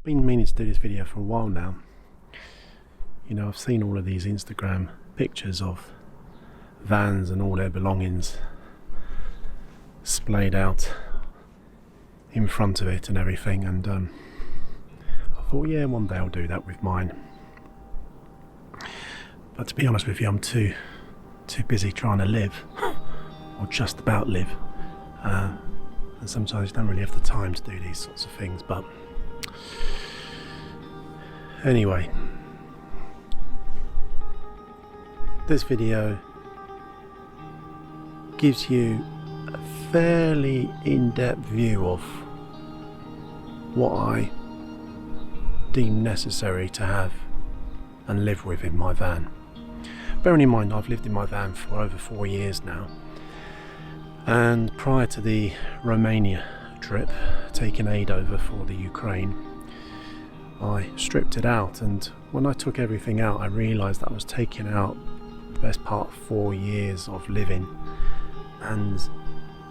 been meaning to do this video for a while now. You know, I've seen all of these Instagram pictures of vans and all their belongings splayed out in front of it and everything, and I thought, yeah, one day I'll do that with mine. But to be honest with you, I'm too busy trying to live, or just about live, and sometimes you don't really have the time to do these sorts of things. But anyway, this video gives you a fairly in-depth view of what I deem necessary to have and live with in my van. Bearing in mind I've lived in my van for over 4 years now, and prior to the Romania trip, taking aid over for the Ukraine, I stripped it out, and when I took everything out I realised that I was taking out the best part of 4 years of living, and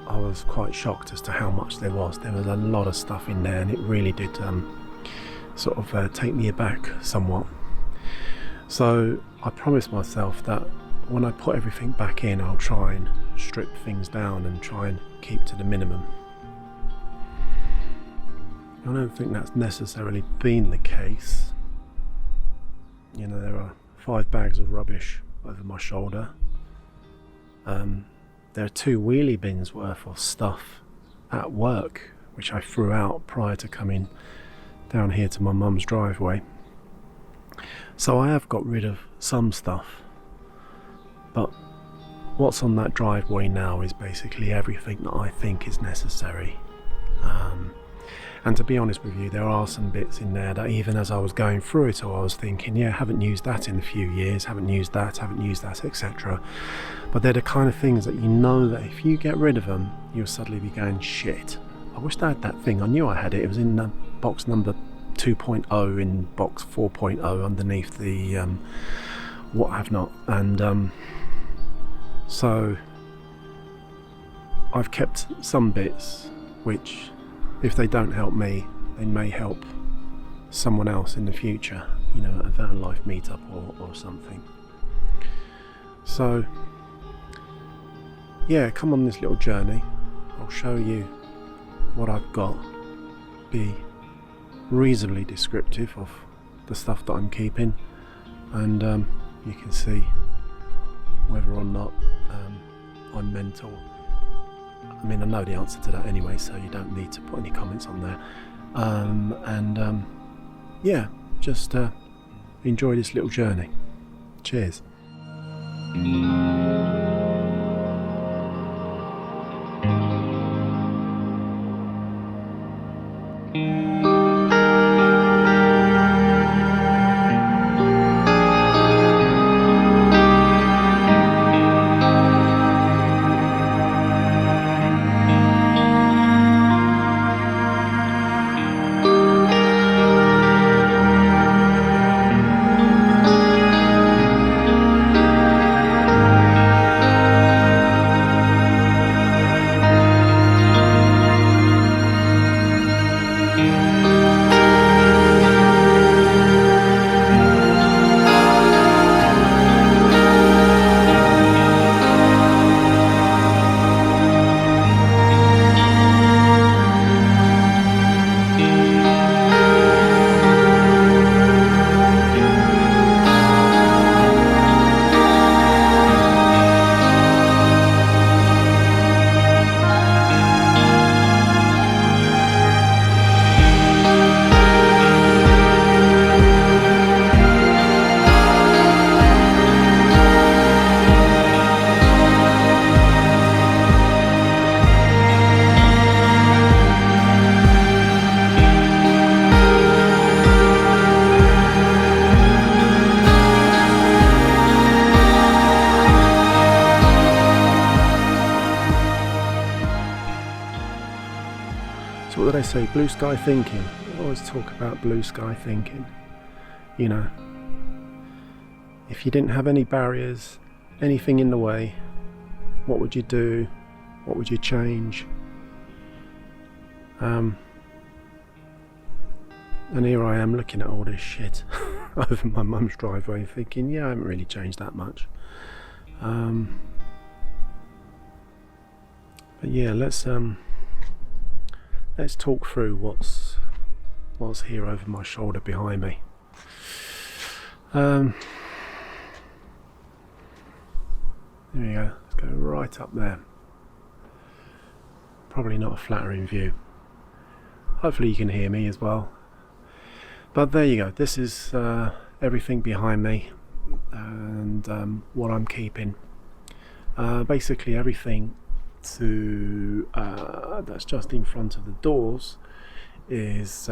I was quite shocked as to how much there was. There was a lot of stuff in there, and it really did sort of take me aback somewhat. So I promised myself that when I put everything back in, I'll try and strip things down and try and keep to the minimum. I don't think that's necessarily been the case. You know, there are 5 bags of rubbish over my shoulder. There are 2 wheelie bins worth of stuff at work, which I threw out prior to coming down here to my mum's driveway. So I have got rid of some stuff, but what's on that driveway now is basically everything that I think is necessary. And to be honest with you, there are some bits in there that even as I was going through it all, I was thinking, yeah, haven't used that in a few years, haven't used that, etc. But they're the kind of things that you know that if you get rid of them, you'll suddenly be going, shit, I wished I had that thing. I knew I had it. It was in box number 2.0 in box 4.0 underneath the what have not. And so I've kept some bits which, if they don't help me, they may help someone else in the future, you know, at a van life meetup or something. So yeah, come on this little journey. I'll show you what I've got, be reasonably descriptive of the stuff that I'm keeping, and you can see whether or not I'm mental. I mean, I know the answer to that anyway, so you don't need to put any comments on there. Yeah, just enjoy this little journey. Cheers. So what do they say? Blue sky thinking. I always talk about blue sky thinking. You know, if you didn't have any barriers, anything in the way, what would you do? What would you change? And here I am looking at all this shit over my mum's driveway thinking, yeah, I haven't really changed that much. But yeah, let's talk through what's here over my shoulder behind me. There we go, let's go right up there. Probably not a flattering view. Hopefully you can hear me as well. But there you go, this is everything behind me and what I'm keeping. Basically everything to that's just in front of the doors is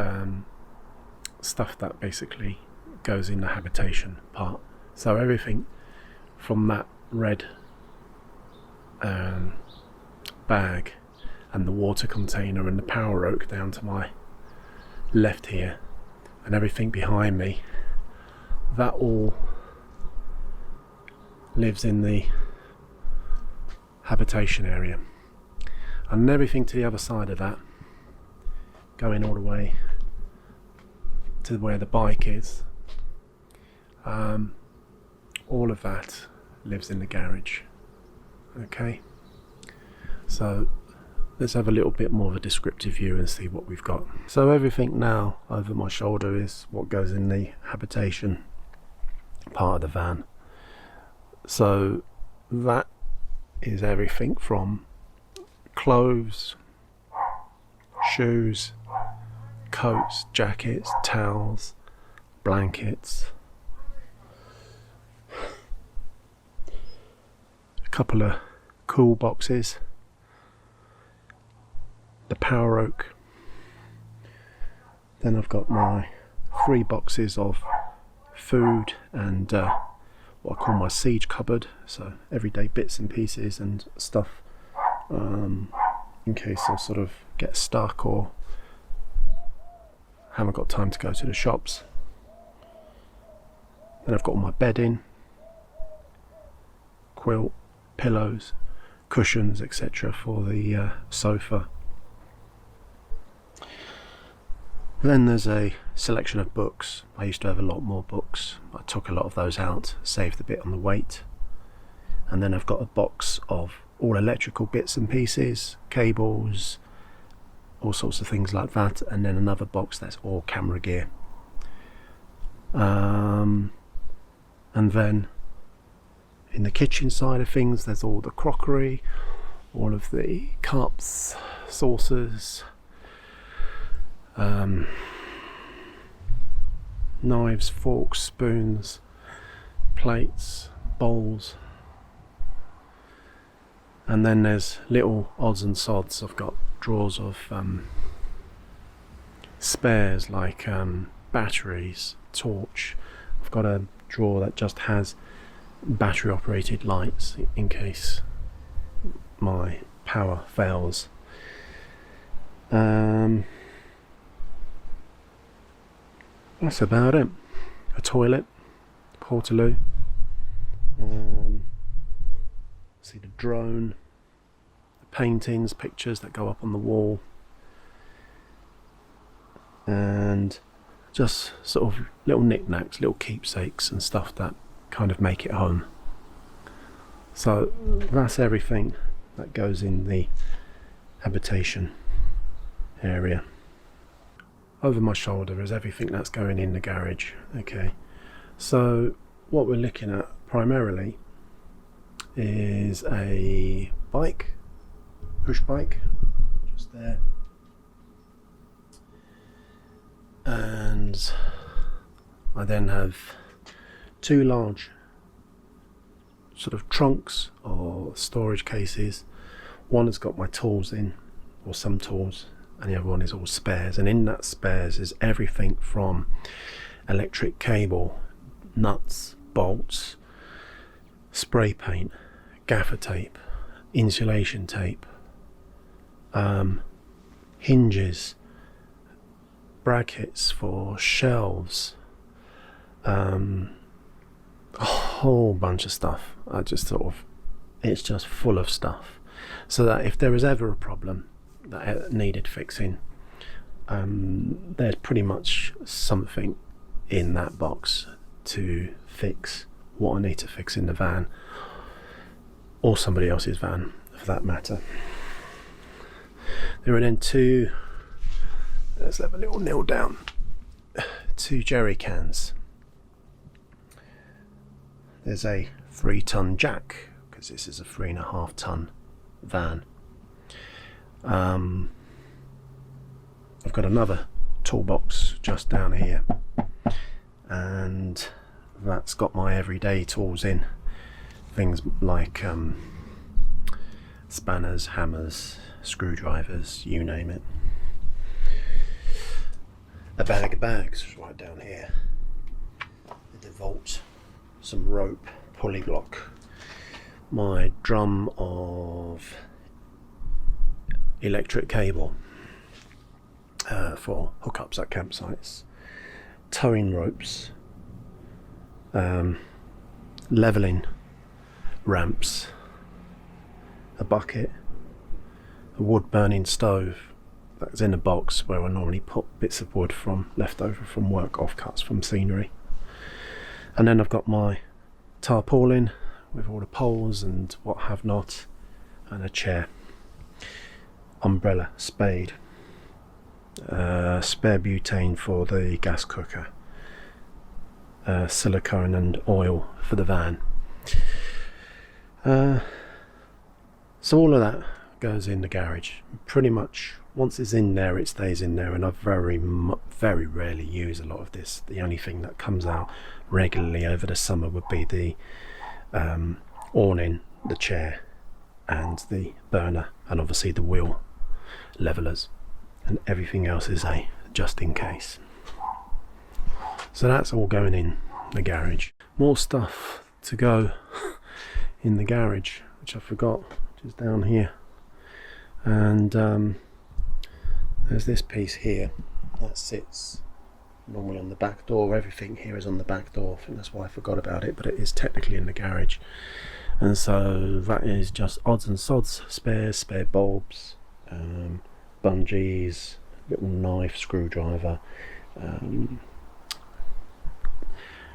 stuff that basically goes in the habitation part. So everything from that red bag and the water container and the power oak down to my left here, and everything behind me, that all lives in the habitation area. And everything to the other side of that, going all the way to where the bike is, all of that lives in the garage. Okay, so let's have a little bit more of a descriptive view and see what we've got. So everything now over my shoulder is what goes in the habitation part of the van. So that is everything from clothes, shoes, coats, jackets, towels, blankets, a couple of cool boxes, the power oak, then I've got my 3 boxes of food and what I call my siege cupboard, so everyday bits and pieces and stuff in case I sort of get stuck or haven't got time to go to the shops. Then I've got all my bedding, quilt, pillows, cushions, etc. for the sofa. Then there's a selection of books. I used to have a lot more books. I took a lot of those out, saved a bit on the weight. And then I've got a box of all electrical bits and pieces, cables, all sorts of things like that. And then another box that's all camera gear. And then in the kitchen side of things, there's all the crockery, all of the cups, saucers, knives, forks, spoons, plates, bowls, and then there's little odds and sods. I've got drawers of spares like batteries, torch. I've got a drawer that just has battery operated lights in case my power fails. That's about it. A toilet, portaloo, see the drone, the paintings, pictures that go up on the wall, and just sort of little knickknacks, little keepsakes and stuff that kind of make it home. So that's everything that goes in the habitation area. Over my shoulder is everything that's going in the garage. Okay, so what we're looking at primarily is a bike, push bike, just there, and I then have 2 large sort of trunks or storage cases. One has got my tools in, or some tools, and the other one is all spares, and in that spares is everything from electric cable, nuts, bolts, spray paint, gaffer tape, insulation tape, hinges, brackets for shelves, a whole bunch of stuff. It's just full of stuff, so that if there was ever a problem that needed fixing, there's pretty much something in that box to fix what I need to fix in the van, or somebody else's van for that matter. There are then two, let's have a little kneel down, two jerry cans. There's a 3-ton jack, because this is a 3.5-ton van. I've got another toolbox just down here, and that's got my everyday tools in, things like spanners, hammers, screwdrivers, you name it. A bag of bags right down here, a DeVault, some rope, pulley block, my drum of electric cable for hookups at campsites, towing ropes, leveling ramps, a bucket, a wood burning stove that's in a box where I normally put bits of wood from left over from work offcuts from scenery, and then I've got my tarpaulin with all the poles and what have not, and a chair, umbrella, spade, spare butane for the gas cooker, silicone and oil for the van. So all of that goes in the garage. Pretty much once it's in there, it stays in there, and I very rarely use a lot of this. The only thing that comes out regularly over the summer would be the awning, the chair, and the burner, and obviously the wheel levelers, and everything else is a just in case. So that's all going in the garage. More stuff to go in the garage, which I forgot, which is down here, and there's this piece here that sits normally on the back door. Everything here is on the back door. I think that's why I forgot about it, but it is technically in the garage. And so that is just odds and sods, spares, spare bulbs, bungees, little knife, screwdriver,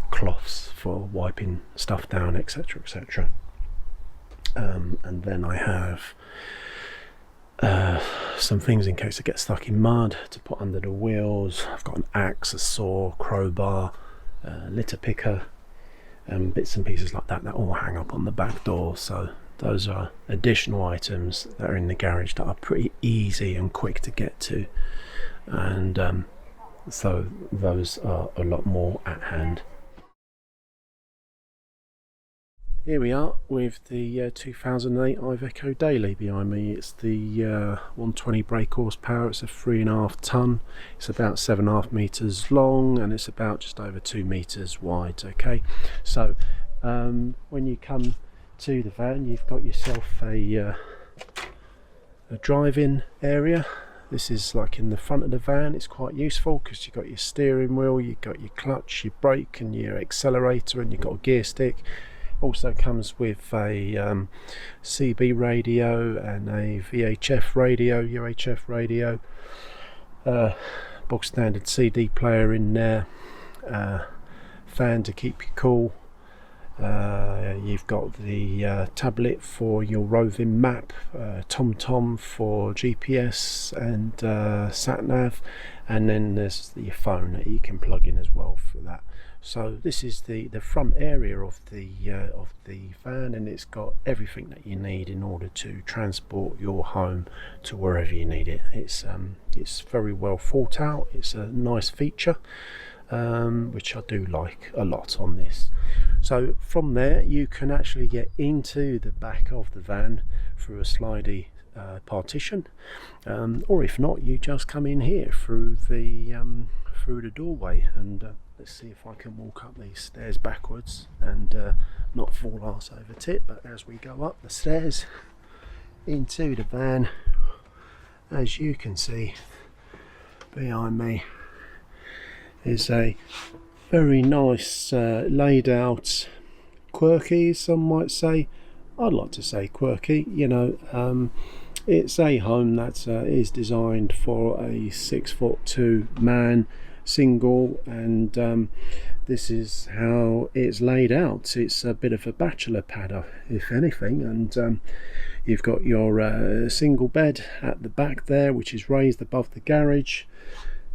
cloths for wiping stuff down, etc, etc. And then I have some things in case I get stuck in mud to put under the wheels. I've got an axe, a saw, crowbar, litter picker, bits and pieces like that that all hang up on the back door. So those are additional items that are in the garage that are pretty easy and quick to get to, and so those are a lot more at hand. Here we are with the 2008 Iveco Daily behind me. It's the 120 brake horsepower. It's a 3.5 ton. It's about 7.5 meters long, and it's about just over 2 meters wide. Okay, so when you come to the van, you've got yourself a drive-in area. This is like in the front of the van. It's quite useful because you've got your steering wheel, you've got your clutch, your brake and your accelerator, and you've got a gear stick. Also comes with a CB radio and a VHF radio, UHF radio, box standard CD player in there, fan to keep you cool. You've got the tablet for your roving map, TomTom for GPS and sat-nav, and then there's your phone that you can plug in as well for that. So this is the front area of the van, and it's got everything that you need in order to transport your home to wherever you need it. It's very well thought out. It's a nice feature, which I do like a lot on this. So from there you can actually get into the back of the van through a slidey partition, or if not, you just come in here through the doorway. And let's see if I can walk up these stairs backwards and not fall arse over tit. But as we go up the stairs into the van, as you can see behind me is a very nice laid out, quirky, some might say. I'd like to say quirky, you know, it's a home that is designed for a 6'2" man single, and this is how it's laid out. It's a bit of a bachelor pad, if anything, and you've got your single bed at the back there, which is raised above the garage.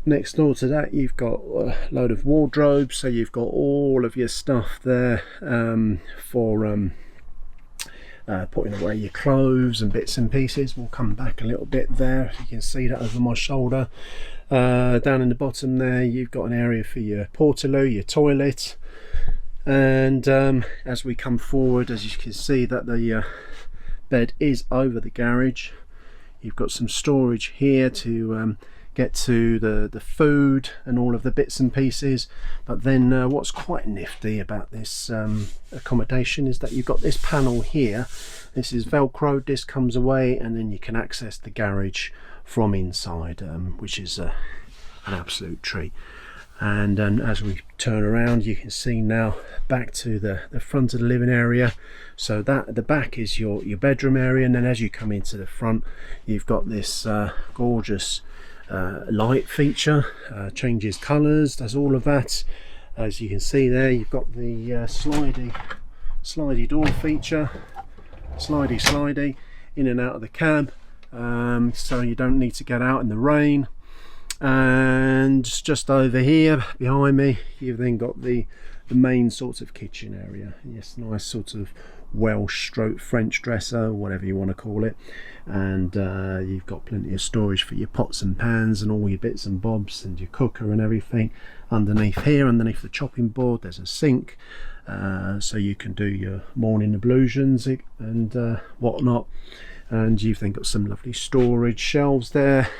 Next door to that, you've got a load of wardrobes, so you've got all of your stuff there for putting away your clothes and bits and pieces. We'll come back a little bit there, you can see that over my shoulder. Down in the bottom there, you've got an area for your portaloo, your toilet, and as we come forward, as you can see that the bed is over the garage. You've got some storage here to get to the food and all of the bits and pieces. But then what's quite nifty about this accommodation is that you've got this panel here. This is velcro, this comes away, and then you can access the garage from inside, which is an absolute treat. And as we turn around, you can see now back to the front of the living area. So that at the back is your bedroom area, and then as you come into the front, you've got this gorgeous light feature, changes colours, does all of that. As you can see there, you've got the slidey door feature, slidey in and out of the cab, so you don't need to get out in the rain. And just over here behind me, you've then got the main sort of kitchen area. Yes, nice sort of Welsh stroke French dresser, whatever you want to call it, and you've got plenty of storage for your pots and pans and all your bits and bobs, and your cooker and everything. Underneath here, underneath the chopping board, there's a sink, so you can do your morning ablutions and whatnot. And you've then got some lovely storage shelves there.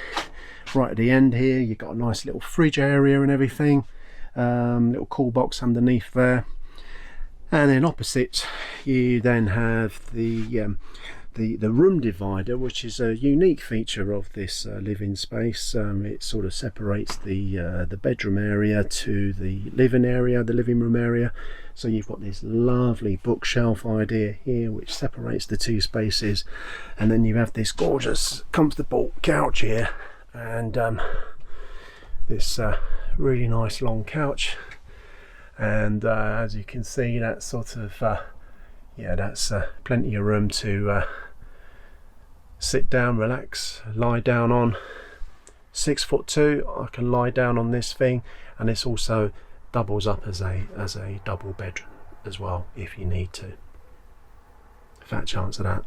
Right at the end here, you've got a nice little fridge area and everything, little cool box underneath there. And then opposite, you then have the room divider, which is a unique feature of this living space. It sort of separates the bedroom area to the living area, the living room area. So you've got this lovely bookshelf idea here, which separates the two spaces. And then you have this gorgeous, comfortable couch here, and this really nice long couch. And as you can see, that's sort of yeah, that's plenty of room to sit down, relax, lie down on. 6'2", I can lie down on this thing, and this also doubles up as a double bedroom as well if you need to. Fat chance of that.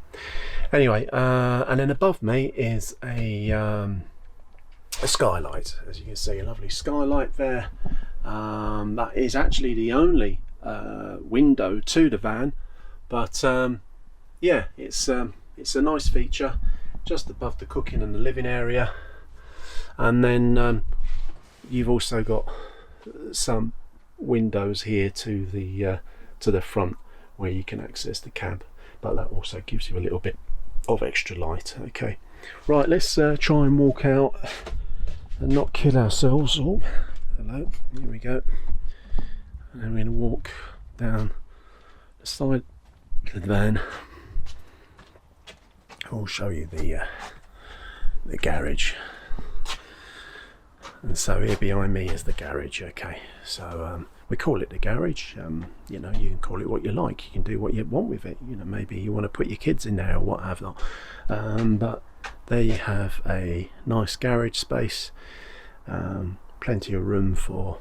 Anyway, and then above me is a skylight. As you can see, a lovely skylight there. That is actually the only window to the van, but yeah, it's a nice feature just above the cooking and the living area. And then you've also got some windows here to the front where you can access the cab, but that also gives you a little bit of extra light. Okay, right, let's try and walk out and not kill ourselves. Oh, hello, here we go. And then we're going to walk down the side of the van. I'll show you the garage. And so here behind me is the garage. Okay, so we call it the garage. You know, you can call it what you like. You can do what you want with it. You know, maybe you want to put your kids in there or what have not. But there you have a nice garage space. Plenty of room for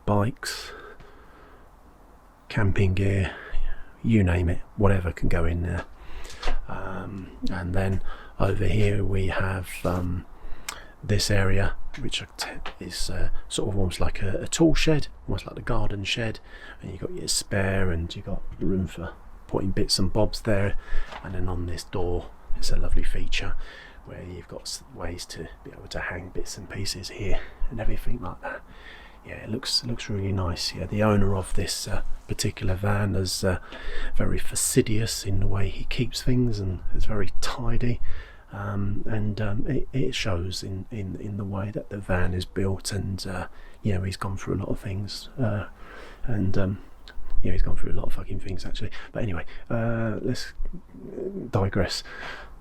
bikes, camping gear, you name it, whatever can go in there. And then over here we have this area, which is sort of almost like a tool shed, almost like the garden shed, and you've got your spare and you've got room for putting bits and bobs there. And then on this door, it's a lovely feature where you've got ways to be able to hang bits and pieces here and everything like that. Yeah, it looks really nice. Yeah, the owner of this particular van is very fastidious in the way he keeps things, and is very tidy. It shows in the way that the van is built, and you know, he's gone through a lot of things, yeah, he's gone through a lot of fucking things actually. But anyway, let's digress.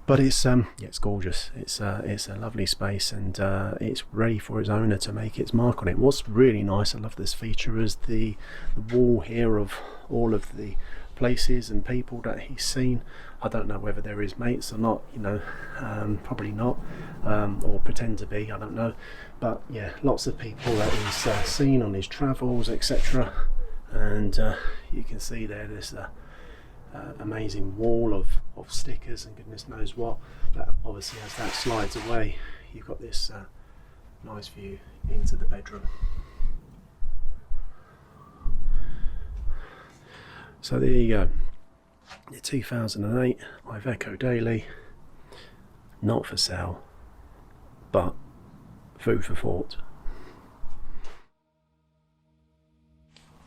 But it's yeah, it's gorgeous. It's a lovely space, and it's ready for its owner to make its mark on it. What's really nice, I love this feature, is the wall here of all of the places and people that he's seen. I don't know whether they're his mates or not, you know, probably not, or pretend to be, I don't know. But yeah, lots of people that he's seen on his travels, etc. And you can see there's a amazing wall of stickers and goodness knows what. But obviously as that slides away, you've got this nice view into the bedroom. So there you go, the 2008 Iveco Daily, not for sale, but food for thought.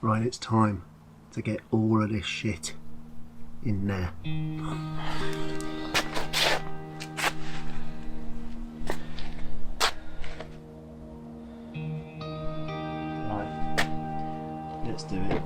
Right, it's time to get all of this shit in there. Right, let's do it.